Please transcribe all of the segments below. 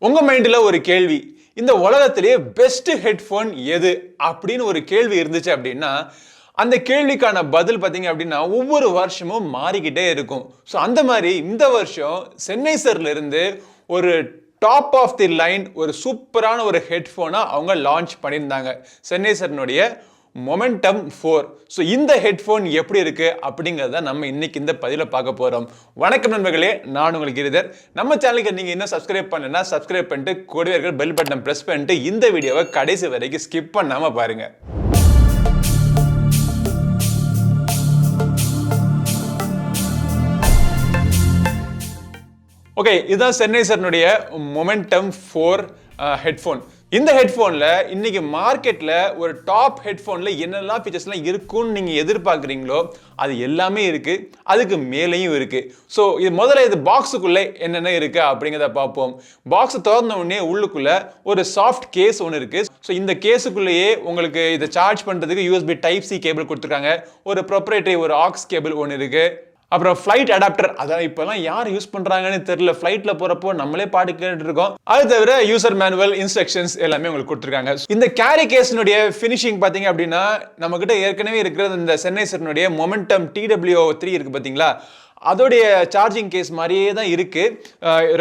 உங்க மைண்ட்ல ஒரு கேள்வி, இந்த உலகத்திலேயே பெஸ்ட் ஹெட்ஃபோன் எது அப்படின்னு ஒரு கேள்வி இருந்துச்சு அப்படின்னா, அந்த கேள்விக்கான பதில் பார்த்தீங்க அப்படின்னா ஒவ்வொரு வருஷமும் மாறிக்கிட்டே இருக்கும். ஸோ அந்த மாதிரி இந்த வருஷம் சென்னைசர்ல இருந்து ஒரு டாப் ஆஃப் தி லைன் ஒரு சூப்பரான ஒரு ஹெட்ஃபோனை அவங்க லான்ச் பண்ணியிருந்தாங்க. சென்னைசர்னுடைய மொமெண்டம் 4. ஸோ இந்த ஹெட்ஃபோன் எப்படி இருக்கு அப்படிங்கிறத நம்ம இன்னைக்கு இந்த பதில பார்க்க போறோம். வணக்கம் நண்பர்களே, நான் உங்களுக்கு கிரிதர். நம்ம சேனலுக்கு நீங்க இன்னும் சப்ஸ்கிரைப் பண்ணலன்னா சப்ஸ்கிரைப் பண்ணிட்டு கூடவே இருக்கிற பெல் பட்டன் பிரஸ் பண்ணிட்டு இந்த வீடியோவை கடைசி வரைக்கும் ஸ்கிப் பண்ணாம பாருங்க. ஓகே, இதுதான் சென்னைசர்னுடைய மொமெண்டம் 4 ஹெட்ஃபோன். இந்த ஹெட்ஃபோன்ல இன்னைக்கு மார்க்கெட்ல ஒரு டாப் ஹெட்ஃபோன்ல என்னெல்லாம் ஃபீச்சர்ஸ்லாம் இருக்குன்னு நீங்க எதிர்பார்க்குறீங்களோ அது எல்லாமே இருக்கு, அதுக்கு மேலேயும் இருக்கு. ஸோ இது முதல்ல இது பாக்ஸுக்குள்ள என்னென்ன இருக்கு அப்படிங்கிறத பார்ப்போம். பாக்ஸ் திறந்த உடனே உள்ளுக்குள்ள ஒரு சாஃப்ட் கேஸ் ஒன்று இருக்கு. ஸோ இந்த கேஸுக்குள்ளேயே உங்களுக்கு இதை சார்ஜ் பண்றதுக்கு யூஎஸ்பி டைப் சி கேபிள் கொடுத்துருக்காங்க. ஒரு ப்ரொப்ரைட்டரி ஒரு ஆக்ஸ் கேபிள் ஒன்று இருக்கு. அப்புறம் ஃப்ளைட் அடாப்டர், அதான் இப்போலாம் யார் யூஸ் பண்ணுறாங்கன்னு தெரியல. ஃப்ளைட்டில் போகிறப்போ நம்மளே பாட்டு கேட்டுட்டு இருக்கோம். அது தவிர யூசர் மேனுவல், இன்ஸ்ட்ரக்ஷன்ஸ் எல்லாமே உங்களுக்கு கொடுத்துருக்காங்க. இந்த கேரி கேஸ்னுடைய ஃபினிஷிங் பார்த்தீங்க அப்படின்னா நம்மக்கிட்ட ஏற்கனவே இருக்கிற இந்த சென்னைசர்னுடைய மொமெண்டம் TW3 இருக்குது பார்த்தீங்களா, அதோடைய சார்ஜிங் கேஸ் மாதிரியே தான் இருக்கு.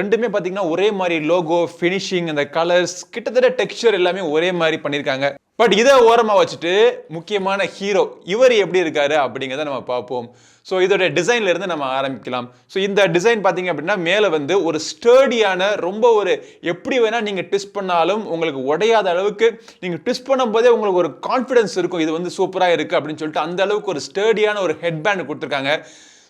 ரெண்டுமே பார்த்தீங்கன்னா ஒரே மாதிரி லோகோ, ஃபினிஷிங், அந்த கலர்ஸ், கிட்டத்தட்ட டெக்ஸ்சர் எல்லாமே ஒரே மாதிரி பண்ணியிருக்காங்க. பட் இதை ஓரமாக வச்சுட்டு முக்கியமான ஹீரோ இவர் எப்படி இருக்காரு அப்படிங்கிறத நம்ம பார்ப்போம். ஸோ இதோட டிசைன்ல இருந்து நம்ம ஆரம்பிக்கலாம். ஸோ இந்த டிசைன் பார்த்தீங்க அப்படின்னா மேலே வந்து ஒரு ஸ்டர்டியான, ரொம்ப ஒரு எப்படி வேணா நீங்க ட்விஸ்ட் பண்ணாலும் உங்களுக்கு உடையாத அளவுக்கு, நீங்க ட்விஸ்ட் பண்ணும்போதே உங்களுக்கு ஒரு கான்ஃபிடன்ஸ் இருக்கும், இது வந்து சூப்பராக இருக்கு அப்படின்னு சொல்லிட்டு. அந்த அளவுக்கு ஒரு ஸ்டர்டியான ஒரு ஹெட்பேண்ட் கொடுத்துருக்காங்க.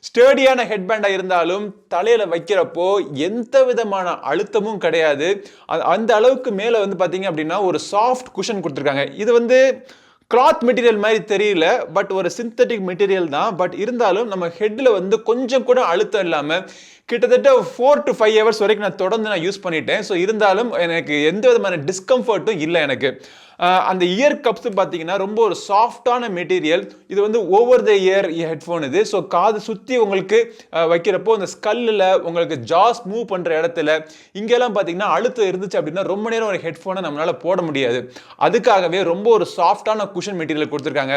ஸ்டர்டியான ஹெட்பேண்டா இருந்தாலும் தலையில வைக்கிறப்போ எந்த விதமான அழுத்தமும் கிடையாது. அந்த அளவுக்கு மேல வந்து பாத்தீங்க அப்படின்னா ஒரு சாஃப்ட் குஷன் கொடுத்துருக்காங்க. இது வந்து கிளாத் மெட்டீரியல் மாதிரி தெரியல, பட் ஒரு சிந்தட்டிக் மெட்டீரியல் தான். பட் இருந்தாலும் நம்ம ஹெட்ல வந்து கொஞ்சம் கூட அழுத்தம் இல்லாம கிட்டத்தட்ட 4 to 5 hours வரைக்கும் நான் தொடர்ந்து யூஸ் பண்ணிட்டேன். ஸோ இருந்தாலும் எனக்கு எந்த விதமான டிஸ்கம்ஃபர்ட்டும் இல்லை எனக்கு. அந்த இயர் கப்ஸ் பார்த்தீங்கன்னா ரொம்ப ஒரு சாஃப்டான மெட்டீரியல். இது வந்து ஓவர் த இயர் ஹெட்ஃபோன் இது. ஸோ காது சுற்றி உங்களுக்கு வைக்கிறப்போ அந்த ஸ்கல்லில் உங்களுக்கு ஜாஸ் மூவ் பண்ணுற இடத்துல இங்கெல்லாம் பார்த்தீங்கன்னா அழுத்தம் இருந்துச்சு அப்படின்னா ரொம்ப நேரம் ஒரு ஹெட்ஃபோனை நம்மளால் போட முடியாது. அதுக்காகவே ரொம்ப ஒரு சாஃப்டான குஷன் மெட்டீரியல் கொடுத்துருக்காங்க.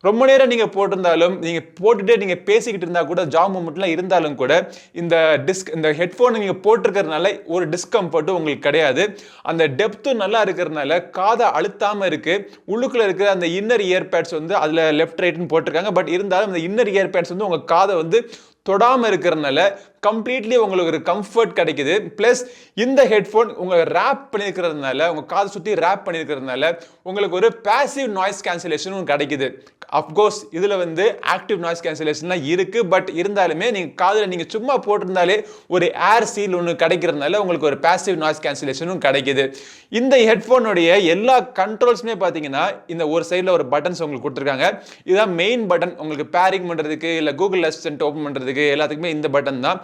ரொம்ப நேரம் நீங்கள் போட்டிருந்தாலும், நீங்கள் போட்டுகிட்டே நீங்கள் பேசிக்கிட்டு இருந்தால் கூட, ஜா மூமெண்ட்லாம் இருந்தாலும் கூட இந்த ஹெட்ஃபோனை நீங்கள் போட்டிருக்கிறதுனால ஒரு டிஸ்கம்ஃபர்ட்டும் உங்களுக்கு கிடையாது. அந்த டெப்த்தும் நல்லா இருக்கிறதுனால காதை அழுத்தாமல் இருக்கு. உள்ளுக்குள்ள இருக்கிற அந்த இன்னர் இயர்பேட்ஸ் வந்து அதில் லெஃப்ட் ரைட்னு போட்டிருக்காங்க. பட் இருந்தாலும் அந்த இன்னர் இயர்பேட்ஸ் வந்து உங்கள் காதை வந்து தொடாமல் இருக்கிறதுனால கம்ப்ளீட்லி உங்களுக்கு ஒரு கம்ஃபர்ட் கிடைக்குது. பிளஸ் இந்த ஹெட்ஃபோன் உங்களை ரேப் பண்ணியிருக்கிறதுனால, உங்கள் காதை சுற்றி ரேப் பண்ணியிருக்கிறதுனால உங்களுக்கு ஒரு பேசிவ் நாய்ஸ் கேன்சலேஷனும் கிடைக்குது. அஃப்கோர்ஸ் இதில் வந்து ஆக்டிவ் நாய்ஸ் கேன்சலேஷன்லாம் இருக்குது. பட் இருந்தாலுமே நீங்கள் காதில் நீங்கள் சும்மா போட்டிருந்தாலே ஒரு ஏர் சீல் ஒன்று கிடைக்கிறதுனால உங்களுக்கு ஒரு பேசிவ் நாய்ஸ் கேன்சலேஷனும் கிடைக்குது. இந்த ஹெட்ஃபோனுடைய எல்லா கண்ட்ரோல்ஸுமே பார்த்தீங்கன்னா இந்த ஒரு சைடில் ஒரு பட்டன்ஸ் உங்களுக்கு கொடுத்துருக்காங்க. இதுதான் மெயின் பட்டன். உங்களுக்கு பேரிங் பண்ணுறதுக்கு இல்லை கூகுள் அசிஸ்டன்ட் ஓப்பன் பண்ணுறதுக்கு எல்லாத்துக்குமே இந்த பட்டன் தான்.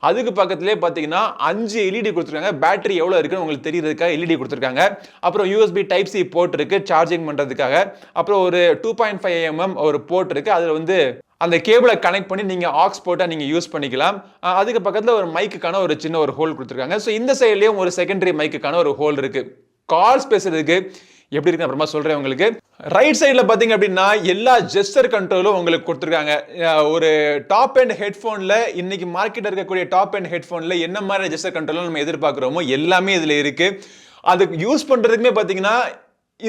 அதுக்கு பக்கத்திலே பார்த்தீங்கன்னா 5 எல்இடி கொடுத்துருக்காங்க. பேட்டரி எவ்வளோ இருக்குன்னு உங்களுக்கு தெரியறதுக்காக எல்இடி கொடுத்துருக்காங்க. அப்புறம் யூஎஸ்பி டைப் சி போர்ட் இருக்கு சார்ஜிங் பண்ணுறதுக்காக. அப்புறம் ஒரு 2.5 mm ஒரு போர்ட் இருக்கு. அதில் வந்து அந்த கேபிளை கனெக்ட் பண்ணி நீங்கள் ஆக்ஸ் போட்டால் நீங்கள் யூஸ் பண்ணிக்கலாம். அதுக்கு பக்கத்தில் ஒரு மைக்குக்கான ஒரு சின்ன ஒரு ஹோல் கொடுத்துருக்காங்க. ஸோ இந்த சைட்லேயும் ஒரு செகண்டரி மைக்குக்கான ஒரு ஹோல் இருக்கு. கால்ஸ் பேசுறதுக்கு எப்படி இருக்கு அப்புறமா சொல்றேன் உங்களுக்கு. ரைட் சைடில் பார்த்தீங்க அப்படின்னா எல்லா ஜெஸ்டர் கண்ட்ரோலும் உங்களுக்கு கொடுத்துருக்காங்க. ஒரு டாப் அண்ட் ஹெட்ஃபோனில் இன்னைக்கு மார்க்கெட்டில் இருக்கக்கூடிய டாப் அண்ட் ஹெட்ஃபோனில் என்ன மாதிரி ஜெஸ்டர் கண்ட்ரோலும் நம்ம எதிர்பார்க்குறோமோ எல்லாமே இதில் இருக்கு. அதுக்கு யூஸ் பண்ணுறதுக்குமே பார்த்தீங்கன்னா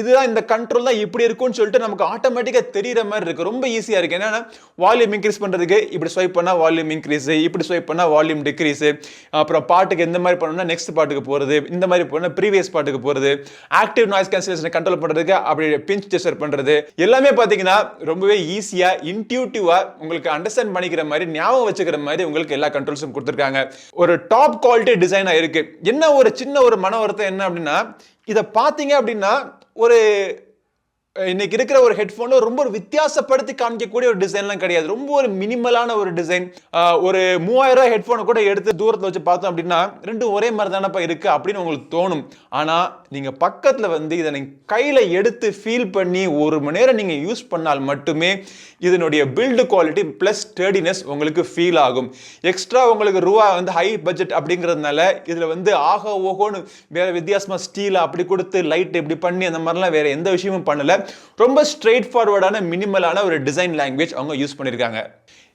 இதுதான் இந்த கண்ட்ரோல் தான் இப்படி இருக்கும்னு சொல்லிட்டு நமக்கு ஆட்டோமேட்டிக்காக தெரிகிற மாதிரி இருக்குது. ரொம்ப ஈஸியாக இருக்குது. என்னன்னா வால்யூம் இன்க்ரீஸ் பண்ணுறதுக்கு இப்படி ஸ்வைப் பண்ணால் வால்யூம் இன்க்ரீஸு, இப்படி ஸ்வைப் பண்ணால் வால்யூம் டிக்ரீஸு, அப்புறம் பாட்டுக்கு எந்த மாதிரி பண்ணணும்னா நெக்ஸ்ட் பாட்டுக்கு போகிறது, இந்த மாதிரி போனால் ப்ரீவியஸ் பாட்டுக்கு போகிறது, ஆக்டிவ் நாய்ஸ் கேன்சலேஷனை கண்ட்ரோல் பண்ணுறதுக்கு அப்படி பிஞ்ச் ஜெஸ்டர் பண்ணுறது எல்லாமே பார்த்தீங்கன்னா ரொம்பவே ஈஸியாக இன்ட்யூட்டிவாக உங்களுக்கு அண்டர்ஸ்டாண்ட் பண்ணிக்கிற மாதிரி, ஞாபகம் வச்சுக்கிற மாதிரி உங்களுக்கு எல்லா கண்ட்ரோல்ஸும் கொடுத்துருக்காங்க. ஒரு டாப் குவாலிட்டி டிசைனாக இருக்குது. என்ன ஒரு சின்ன ஒரு மன வருத்தம் என்ன அப்படின்னா, இதை பார்த்தீங்க அப்படின்னா ஒரு இன்னைக்கு இருக்கிற ஒரு ஹெட்ஃபோன்ல ரொம்ப ஒரு வித்தியாசப்படுத்தி காமிக்கக்கூடிய ஒரு டிசைன்லாம் கிடையாது. ரொம்ப ஒரு மினிமலான ஒரு டிசைன். ஒரு 3000 ஹெட்ஃபோனை கூட எடுத்து தூரத்தில் வச்சு பார்த்தோம் அப்படின்னா ரெண்டும் ஒரே மாதிரி தானப்பா இருக்கு அப்படின்னு உங்களுக்கு தோணும். ஆனா நீங்க பக்கத்துல வந்து இதை நீங்க கையில எடுத்து ஃபீல் பண்ணி 1 மணி நேரம் நீங்க யூஸ் பண்ணால் மட்டுமே இதனுடைய பில்டு குவாலிட்டி பிளஸ் ஸ்டர்டினஸ் உங்களுக்கு ஃபீல் ஆகும். எக்ஸ்ட்ரா உங்களுக்கு ரூபா வந்து ஹை பட்ஜெட் அப்படிங்கிறதுனால இதுல வந்து ஆகா ஓகோன்னு வேற வித்தியாசமா ஸ்டீல் அப்படி கொடுத்து லைட் இப்படி பண்ணி அந்த மாதிரிலாம் வேற எந்த விஷயமும் பண்ணல. ரொம்ப ஸ்ட்ரெயிட் ஃபார்வர்டான மினிமலான ஒரு டிசைன் லாங்குவேஜ் அவங்க யூஸ் பண்ணிருக்காங்க.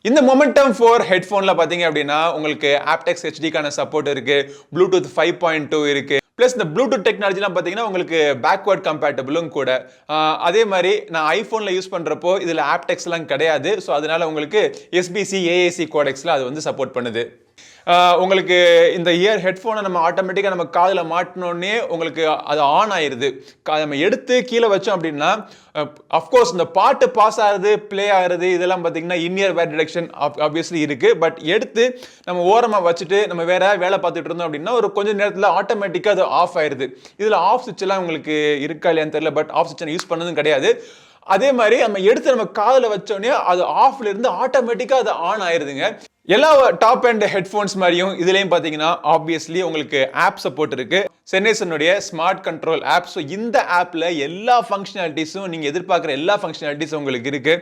இந்த மொமெண்டம் 4 ஹெட்ஃபோன்ல பாத்தீங்க அப்படின்னா உங்களுக்கு aptX HDக்கான சப்போர்ட் இருக்கு, ப்ளூடூத் 5.2 இருக்கு. பிளஸ் இந்த ப்ளூடூத் டெக்னாலஜிலாம் பார்த்தீங்கன்னா உங்களுக்கு பேக்வர்ட் கம்பேட்டபிளும் கூட. அதே மாதிரி நான் ஐஃபோனில் யூஸ் பண்ணுறப்போ இதில் aptXலாம் கிடையாது. ஸோ அதனால உங்களுக்கு SBC AAC கோடெக்ஸில் அது வந்து சப்போர்ட் பண்ணுது. உங்களுக்கு இந்த ஹெட்ஃபோனை நம்ம ஆட்டோமேட்டிக்காக நம்ம காதில் மாட்டினோடனே உங்களுக்கு அது ஆன் ஆயிடுது. நம்ம எடுத்து கீழே வச்சோம் அப்படின்னா அஃப்கோர்ஸ் இந்த பாட்டு பாஸ் ஆகுது, ப்ளே ஆகுறது இதெல்லாம் பார்த்தீங்கன்னா இன்இயர் வேர் டிடெக்ஷன் ஆப்வியஸ்லி இருக்கு. பட் எடுத்து நம்ம ஓரமாக வச்சுட்டு நம்ம வேற வேலை பார்த்துட்டு இருந்தோம் அப்படின்னா ஒரு கொஞ்சம் நேரத்தில் ஆட்டோமேட்டிக்காக அது ஆஃப் ஆயிடுது. இதில் ஆஃப் சுவிட்செல்லாம் உங்களுக்கு இருக்கா இல்லையான்னு தெரியல, பட் ஆஃப் சுவிட்ச் யூஸ் பண்ணதும் கிடையாது. அதே மாதிரி நம்ம எடுத்து நம்ம காதில் வச்சோடனே அது ஆஃப்ல இருந்து ஆட்டோமேட்டிக்காக அது ஆன் ஆயிருதுங்க. எல்லா டாப் அண்ட் ஹெட்ஃபோன்ஸ் மாதிரியும் இதுலயும் பாத்தீங்கன்னா ஆப்வியஸ்லி உங்களுக்கு ஆப் சப்போர்ட் இருக்கு. சென்னைசனுடைய ஸ்மார்ட் கண்ட்ரோல் ஆப். ஸோ இந்த ஆப்ல எல்லா ஃபங்க்ஷனாலிட்டிஸும் நீங்க எதிர்பார்க்குற எல்லா ஃபங்க்ஷனாலிட்டிஸும் உங்களுக்கு இருக்கு.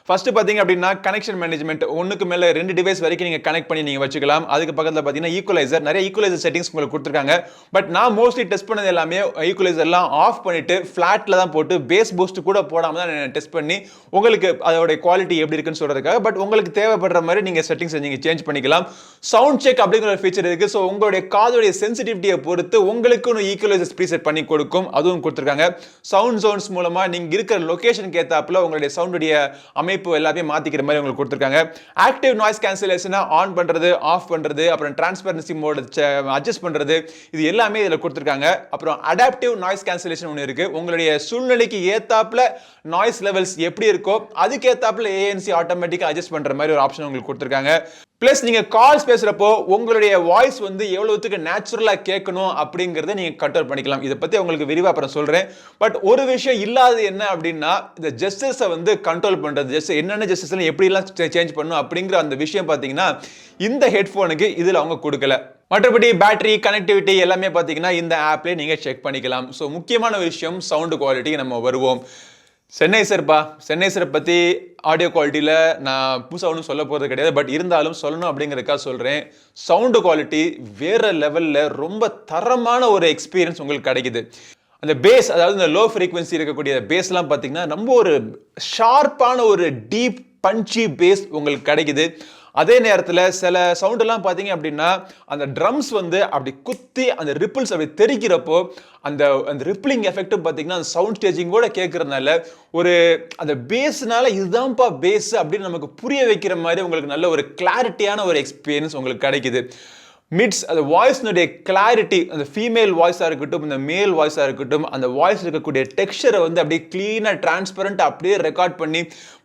ஃபர்ஸ்ட் பாத்தீங்க அப்படின்னா கனெக்ஷன் மேனேஜ்மெண்ட், ஒன்றுக்கு மேல 2 டிவைஸ் வரைக்கும் நீங்க கனெக்ட் பண்ணி நீங்க வச்சுக்கலாம். அதுக்கு பக்கத்தில் பாத்தீங்கன்னா ஈக்குவலைசர், நிறைய ஈக்குவலைசர் செட்டிங்ஸ் உங்களுக்கு கொடுத்துருக்காங்க. பட் நான் மோஸ்ட்லி டெஸ்ட் பண்ணது எல்லாமே ஈக்குவலைசர் எல்லாம் ஆஃப் பண்ணிட்டு ஃபிளாட்ல தான் போட்டு பேஸ் பூஸ்ட் கூட போடாம தான் டெஸ்ட் பண்ணி உங்களுக்கு அதோட குவாலிட்டி எப்படி இருக்குன்னு சொல்றதுக்காக. பட் உங்களுக்கு தேவைப்படுற மாதிரி நீங்க செட்டிங்ஸ் நீங்க சேஞ்ச் பண்ணிக்கலாம். சவுண்ட் செக் அப்படிங்கிற ஒரு ஃபீச்சர் இருக்கு. ஸோ உங்களுடைய காதோடைய சென்சிட்டிவிட்டியை பொறுத்து உங்களுக்கு ஈக்குவலைசர்ஸ் ப்ரீசெட் பண்ணி கொடுக்கும், அதுவும் கொடுத்துருக்காங்க. சவுண்ட் ஜோன்ஸ் மூலமா நீங்க இருக்கிற லொகேஷனுக்கு ஏத்தாப்புல உங்களுடைய சவுண்டுடைய அமைப்பு எல்லாமே மாத்திக்கிற மாதிரி உங்களுக்கு கொடுத்துருக்காங்க. ஆக்டிவ் நாய்ஸ் கேன்சலேஷனை ஆன் பண்றது, ஆஃப் பண்றது, அப்புறம் டிரான்ஸ்பரன்சி மோட் அட்ஜஸ்ட் பண்றது, இது எல்லாமே இதுல கொடுத்துருக்காங்க. அப்புறம் அடாப்டிவ் நாய்ஸ் கேன்சலேஷன் ஒன்று இருக்கு. உங்களுடைய சூழ்நிலைக்கு ஏத்தாப்புல நாய்ஸ் லெவல்ஸ் எப்படி இருக்கோ அதுக்கு ஏத்தாப்புல ANC ஆட்டோமேட்டிக்கா அட்ஜஸ்ட் பண்ற மாதிரி ஒரு ஆப்ஷன் உங்களுக்கு கொடுத்துருக்காங்க. பிளஸ் நீங்க கால்ஸ் பேசுறப்போ உங்களுடைய வாய்ஸ் வந்து எவ்வளவுக்கு நேச்சுரலா கேட்கணும் அப்படிங்கறத நீங்க கண்ட்ரோல் பண்ணிக்கலாம். இதை பத்தி உங்களுக்கு விரிவா அப்புறம் சொல்றேன். பட் ஒரு விஷயம் இல்லாதது என்ன அப்படின்னா இந்த ஜெஸ்டர்ஸை வந்து கண்ட்ரோல் பண்றது, என்னென்ன ஜெஸ்டர்ஸ் எப்படி எல்லாம் சேஞ்ச் பண்ணும் அப்படிங்கிற அந்த விஷயம் பாத்தீங்கன்னா இந்த ஹெட்போனுக்கு இதுல அவங்க கொடுக்கல. மற்றபடி பேட்டரி கனெக்டிவிட்டி எல்லாமே பாத்தீங்கன்னா இந்த ஆப்ல நீங்க செக் பண்ணிக்கலாம். ஸோ முக்கியமான விஷயம் சவுண்ட் குவாலிட்டி நம்ம வருவோம். சென்னைசரை பற்றி ஆடியோ குவாலிட்டியில் நான் புதுசாக ஒன்றும் சொல்ல போகிறது கிடையாது. பட் இருந்தாலும் சொல்லணும் அப்படிங்கிறதுக்காக சொல்கிறேன். சவுண்டு குவாலிட்டி வேறு லெவலில் ரொம்ப தரமான ஒரு எக்ஸ்பீரியன்ஸ் உங்களுக்கு கிடைக்குது. அந்த பேஸ், அதாவது இந்த லோ ஃப்ரீக்வன்சி இருக்கக்கூடிய பேஸ்லாம் பார்த்தீங்கன்னா ரொம்ப ஒரு ஷார்ப்பான ஒரு டீப் பஞ்சி பேஸ் உங்களுக்கு கிடைக்குது. அதே நேரத்தில் சில சவுண்டெல்லாம் பார்த்தீங்க அப்படின்னா அந்த ட்ரம்ஸ் வந்து அப்படி குத்தி அந்த ரிப்பிள்ஸ் அப்படி தெரிக்கிறப்போ அந்த ரிப்பிளிங் எஃபெக்ட்டும் பார்த்தீங்கன்னா அந்த சவுண்ட் ஸ்டேஜிங்கோட கேட்கறதுனால ஒரு அந்த பேஸ்னால இதுதான்ப்பா பேஸ் அப்படின்னு நமக்கு புரிய வைக்கிற மாதிரி உங்களுக்கு நல்ல ஒரு கிளாரிட்டியான ஒரு எக்ஸ்பீரியன்ஸ் உங்களுக்கு கிடைக்குது. மிட்ஸ் அந்த வாய்ஸ்னுடைய கிளாரிட்டி, அந்த ஃபீமேல் வாய்ஸாக இருக்கட்டும் இந்த மேல் வாய்ஸாக இருக்கட்டும், அந்த வாய்ஸ் இருக்கக்கூடிய டெக்ஸ்சரை வந்து அப்படியே கிளீனாக டிரான்ஸ்பரண்டாக அப்படியே ரெக்கார்ட் பண்ணி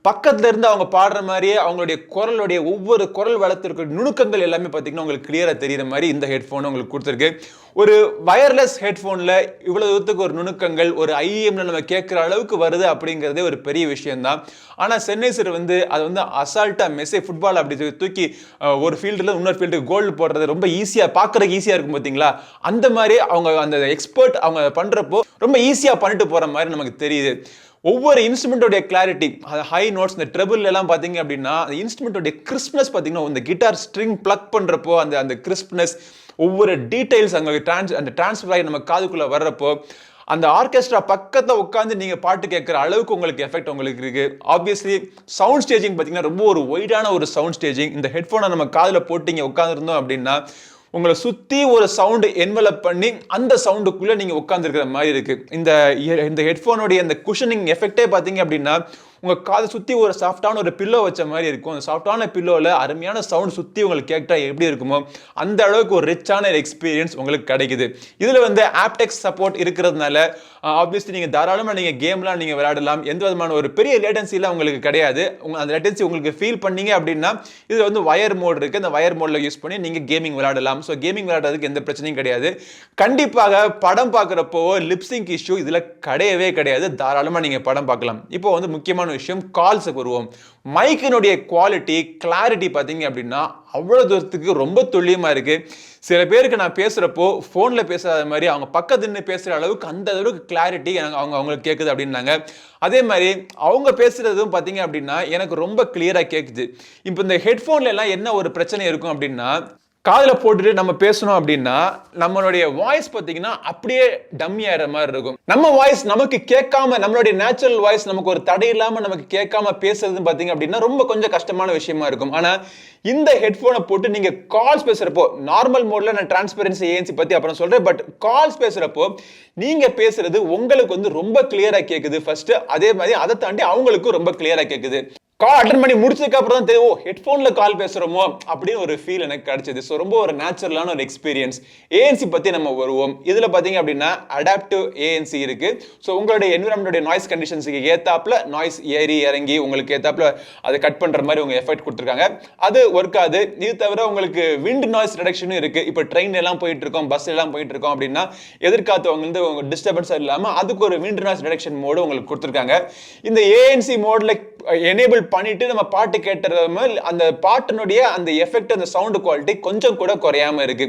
பக்கத்துல இருந்து அவங்க பாடுற மாதிரியே அவங்களுடைய குரலுடைய ஒவ்வொரு குரல் வளர்த்திருக்க நுணுக்கங்கள் எல்லாமே பார்த்தீங்கன்னா உங்களுக்கு கிளியராக தெரிகிற மாதிரி இந்த ஹெட்ஃபோன் உங்களுக்கு கொடுத்துருக்கு. ஒரு வயர்லெஸ் ஹெட்ஃபோனில் இவ்வளோ தூரத்துக்கு ஒரு நுணுக்கங்கள் ஒரு IEMல நம்ம கேட்குற அளவுக்கு வருது அப்படிங்கிறதே ஒரு பெரிய விஷயம்தான். ஆனால் சென்னைசர் வந்து அதை வந்து அசால்ட்டாக மெசேஜ் ஃபுட்பால் அப்படி தூக்கி ஒரு ஃபீல்டில் இன்னொரு ஃபீல்டுக்கு கோல் போடுறது ரொம்ப ஈஸியாக, பார்க்குறதுக்கு ஈஸியாக இருக்கும் பார்த்தீங்களா, அந்த மாதிரி அவங்க அந்த எக்ஸ்பர்ட் அவங்க பண்ணுறப்போ ரொம்ப ஈஸியாக பண்ணிட்டு போகிற மாதிரி நமக்கு தெரியுது. ஒவ்வொரு இன்ஸ்ட்ருமெண்டோடைய கிளாரிட்டி, ஹை நோட்ஸ், இந்த ட்ரெபிள் எல்லாம் பார்த்தீங்க அப்படின்னா அந்த இன்ஸ்ட்ருமெண்டோடைய கிறிஸ்ப்னஸ் பார்த்தீங்கன்னா இந்த கிட்டார் ஸ்ட்ரிங் பிளக் பண்ணுறப்போ அந்த கிறிஸ்ப்னஸ், ஒவ்வொரு டீடைல்ஸ் அங்கே அந்த டிரான்ஸ்ஃபர் ஆகி நம்ம காதுக்குள்ளே வர்றப்போ அந்த ஆர்கெஸ்ட்ரா பக்கத்தில் உட்காந்து நீங்கள் பாட்டு கேட்குற அளவுக்கு உங்களுக்கு எஃபெக்ட் உங்களுக்கு இருக்கு. ஆப்வியஸ்லி சவுண்ட் ஸ்டேஜிங் பார்த்தீங்கன்னா ரொம்ப ஒரு ஒய்டான ஒரு சவுண்ட் ஸ்டேஜிங். இந்த ஹெட்ஃபோனை நம்ம காதில் போட்டு உட்காந்துருந்தோம் அப்படின்னா உங்களை சுற்றி ஒரு சவுண்டு என்வலப் பண்ணி அந்த சவுண்டுக்குள்ளே நீங்கள் உட்காந்துருக்கிற மாதிரி இருக்கு. இந்த ஹெட்ஃபோனுடைய அந்த குஷனிங் எஃபெக்டே பார்த்தீங்க அப்படின்னா உங்க காதை சுத்தி ஒரு சாஃப்டான ஒரு பில்லோ வச்ச மாதிரி இருக்கும். அந்த சாஃப்டான பில்லோல அருமையான சவுண்ட் சுத்தி உங்களுக்கு கேட்டா எப்படி இருக்குமோ அந்த அளவுக்கு ஒரு ரிச்சான எக்ஸ்பீரியன்ஸ் உங்களுக்கு கிடைக்குது. இதுல வந்து aptX சப்போர்ட் இருக்கிறதுனால ஆப்வியஸ்லி நீங்க தாராளமா நீங்க கேம்லாம் நீங்க விளையாடலாம். எந்த விதமான ஒரு பெரிய லேட்டன்சிலாம் உங்களுக்கு கிடையாது. அந்த லேட்டன்சி உங்களுக்கு ஃபீல் பண்ணீங்க அப்படின்னா இதுல வந்து வயர் மோட் இருக்கு. அந்த வயர் மோட்ல யூஸ் பண்ணி நீங்க கேமிங் விளையாடலாம். ஸோ கேமிங் விளையாடுறதுக்கு எந்த பிரச்சனையும் கிடையாது. கண்டிப்பாக படம் பார்க்குறப்போ லிப்சிங்க் இஷ்யூ இதுல கிடையவே கிடையாது. தாராளமா நீங்க படம் பார்க்கலாம். இப்போ வந்து முக்கியமான விஷயம் கால்ஸுக்கு வருவோம். மைக்கினுடைய குவாலிட்டி கிளாரிட்டி பார்த்தீங்க அப்படின்னா அவ்வளவு தூரத்துக்கு ரொம்ப துல்லியமா இருக்கு. சில பேருக்கு நான் பேசுறப்போ போன்ல பேசாத மாதிரி அவங்க பக்கத்து நின்று பேசுற அளவுக்கு அந்த அளவுக்கு கிளாரிட்டி அவங்களுக்கு கேட்குது அப்படின்னாங்க. அதே மாதிரி அவங்க பேசுறதும் பார்த்தீங்க அப்படின்னா எனக்கு ரொம்ப கிளியரா கேட்குது. இப்போ இந்த ஹெட்ஃபோன்ல எல்லாம் என்ன ஒரு பிரச்சனை இருக்கும் அப்படின்னா காதுல போட்டுட்டு நம்ம பேசணும் அப்படின்னா நம்மளுடைய வாய்ஸ் பார்த்தீங்கன்னா அப்படியே டம்மி ஆகிற மாதிரி இருக்கும். நம்ம வாய்ஸ் நமக்கு கேட்காம நம்மளுடைய நேச்சுரல் வாய்ஸ் நமக்கு ஒரு தடை இல்லாம நமக்கு கேட்காம பேசுறது பார்த்தீங்க அப்படின்னா ரொம்ப கொஞ்சம் கஷ்டமான விஷயமா இருக்கும். ஆனா இந்த ஹெட்ஃபோனை போட்டு நீங்க கால்ஸ் பேசுறப்போ நார்மல் மோட்ல நான் டிரான்ஸ்பரன்சி ஏஎன்சி பத்தி அப்புறம் சொல்றேன். பட் கால்ஸ் பேசுறப்போ நீங்க பேசுறது உங்களுக்கு வந்து ரொம்ப கிளியரா கேட்குது ஃபர்ஸ்ட். அதே மாதிரி அதை தாண்டி அவங்களுக்கும் ரொம்ப கிளியரா கேட்குது. கால் அட்டன் பண்ணி முடிச்சதுக்கு அப்புறம் தான் தெரியும் ஹெட்ஃபோன்ல கால் பேசுறோமோ அப்படின்னு ஒரு ஃபீல் எனக்கு கிடைச்சது. ஸோ ரொம்ப ஒரு நேச்சுரலான ஒரு எக்ஸ்பீரியன்ஸ். ஏஎன்சி பத்தி நம்ம வருவோம். இதுல பாத்தீங்க அப்படின்னா அடாப்டிவ் ஏஎன்சி இருக்கு. ஸோ உங்களுடைய என்விரான்மெண்டோட நாய்ஸ் கண்டிஷன்ஸுக்கு ஏத்தாப்புல நாய்ஸ் ஏறி இறங்கி உங்களுக்கு ஏத்தாப்புல அதை கட் பண்ற மாதிரி உங்க எஃபெக்ட் கொடுத்துருக்காங்க. அது ஒர்க் ஆகுது. இது தவிர உங்களுக்கு விண்ட் நாய்ஸ் ரிடக்ஷனும் இருக்கு. இப்போ ட்ரெயின் எல்லாம் போயிட்டு இருக்கோம், பஸ் எல்லாம் போயிட்டு இருக்கோம் அப்படின்னா எதிர்காத்து வந்து உங்க டிஸ்டர்பன்ஸ் இல்லாம அதுக்கு ஒரு விண்ட் நாய்ஸ் ரிடக்ஷன் மோடு உங்களுக்கு கொடுத்துருக்காங்க. இந்த ஏஎன்சி மோட்ல எனேபிள் பண்ணிட்டு நம்ம பாட்டு கேட்டது அந்த பாட்டினுடைய அந்த எஃபெக்ட் அந்த சவுண்ட் குவாலிட்டி கொஞ்சம் கூட குறையாம இருக்கு.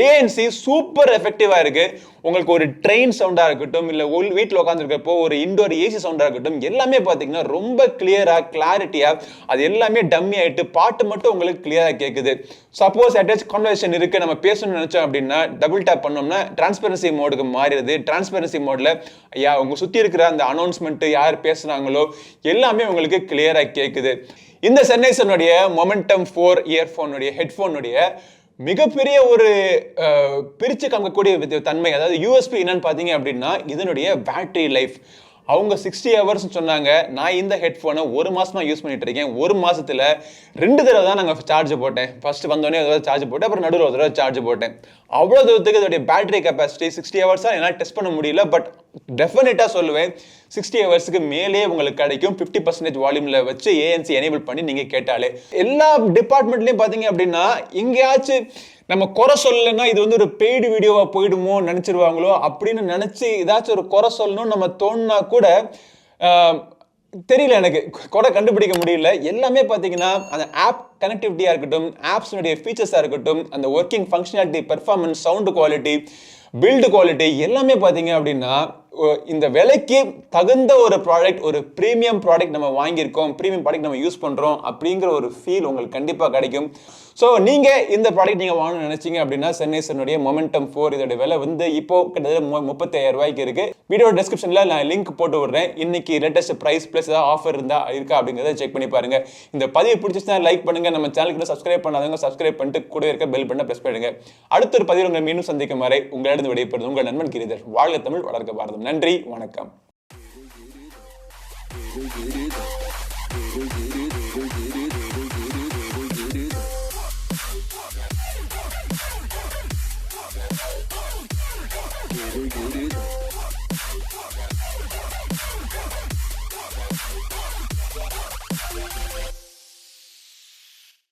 ஏஎன்சி சூப்பர் எஃபெக்டிவா இருக்கு. உங்களுக்கு ஒரு ட்ரெயின் சவுண்டா இருக்கட்டும் இல்ல வீட்டில் உட்காந்துருக்கப்போ ஒரு இண்டோர் ஏசி சவுண்டா இருக்கட்டும் எல்லாமே பாத்தீங்கன்னா ரொம்ப கிளியரா கிளாரிட்டியா அது எல்லாமே டம்மி ஆயிட்டு பாட்டு மட்டும் உங்களுக்கு கிளியரா கேட்குது. சப்போஸ் அட்டாச் கான்வர்சேஷன் இருக்கு நம்ம பேசணும்னு நினைச்சோம் அப்படின்னா டபுள் டேப் பண்ணோம்னா டிரான்ஸ்பரன்சி மோடுக்கு மாறிடுது. டிரான்ஸ்பரன்சி மோட்ல உங்க சுத்தி இருக்கிற அந்த அனௌன்ஸ்மெண்ட் யார் பேசுறாங்களோ எல்லாமே உங்களுக்கு கிளியரா கேட்குது. இந்த சென்னைசனுடைய மொமெண்டம் 4 இயர்போனுடைய ஹெட்போனுடைய மிகப்பெரிய ஒரு பிரிச்சு காமிக்கக்கூடிய தன்மை அதாவது யூஎஸ்பி என்னன்னு பாத்தீங்க அப்படின்னா இதனுடைய பேட்டரி லைஃப். அவங்க 60 hours சொன்னாங்க. நான் இந்த ஹெட்ஃபோனை ஒரு மாசமா யூஸ் பண்ணிட்டு இருக்கேன். ஒரு மாசத்துல 2 தடவை தான் நாங்க சார்ஜ் போட்டேன். ஃபர்ஸ்ட் வந்தோடனே ஒரு சார்ஜ் போட்டேன், அப்புறம் நடுவில் ஒரு தடவை சார்ஜ் போட்டேன். அவ்வளவு தூரத்துக்கு இதோடைய பேட்டரி கெப்பாசிட்டி 60 hours என்னால் டெஸ்ட் பண்ண முடியல. பட் டெஃபினட்டா சொல்லுவேன் 60 hours மேலே உங்களுக்கு கிடைக்கும். 50% வால்யூம்ல வச்சு ஏஎன்சி எனேபிள் பண்ணி நீங்க கேட்டாலே எல்லா டிபார்ட்மெண்ட்லயும் பாத்தீங்க அப்படின்னா எங்கேயாச்சும் நம்ம குறை சொல்லலைன்னா இது வந்து ஒரு பெய்டு வீடியோவா போயிடுமோ நினைச்சிருவாங்களோ அப்படின்னு நினைச்சு ஏதாச்சும் ஒரு குறை சொல்லணும் நம்ம தோணுனா கூட தெரியல, எனக்கு குறை கண்டுபிடிக்க முடியல. எல்லாமே பார்த்தீங்கன்னா அந்த ஆப் கனெக்டிவிட்டியா இருக்கட்டும், ஆப்ஸ்னுடைய ஃபீச்சர்ஸா இருக்கட்டும், அந்த working functionality, performance, sound quality, build quality எல்லாமே பார்த்தீங்க அப்படின்னா இந்த விலைக்கு தகுந்த ஒரு ப்ராடக்ட், ஒரு பிரீமியம் ப்ராடக்ட் நம்ம வாங்கியிருக்கோம், பிரீமியம் ப்ராடக்ட் நம்ம யூஸ் பண்றோம் அப்படிங்கிற ஒரு ஃபீல் உங்களுக்கு கண்டிப்பாக கிடைக்கும். ஸோ நீங்க இந்த ப்ராடக்ட் நீங்க வாங்கணும்னு நினைச்சீங்க அப்படின்னா சென்னைசனுடைய மொமெண்டம் 4 இதோட விலை வந்து இப்போ கிட்டத்தட்ட 35,000 ரூபாய்க்கு இருக்கு. வீடியோ டிஸ்கிரிப்ஷன்ல நான் லிங்க் போட்டு விடுறேன். இன்னைக்கு லேட்டஸ்ட் பிரைஸ் பிளஸ் ஏதாவது ஆஃபர் இருக்கா அப்படிங்கிறத செக் பண்ணி பாருங்க. இந்த பதிவு பிடிச்சிச்சுன்னா லைக் பண்ணுங்க. நம்ம சேனலுக்கு சப்ஸ்கிரைப் பண்ணாதவங்க சப்ஸ்கிரைப் பண்ணிட்டு கூட இருக்க பெல் பட்டனை பிரஸ் பண்ணுங்க. அடுத்த ஒரு பதிவு உங்களை மீண்டும் சந்திக்கும் வரை உங்களிடம் விடைபெறுவது உங்கள் நண்பன் கிரிதர். வாழ்க தமிழ், வளர்க்க பாரதம். நன்றி, வணக்கம். Giri.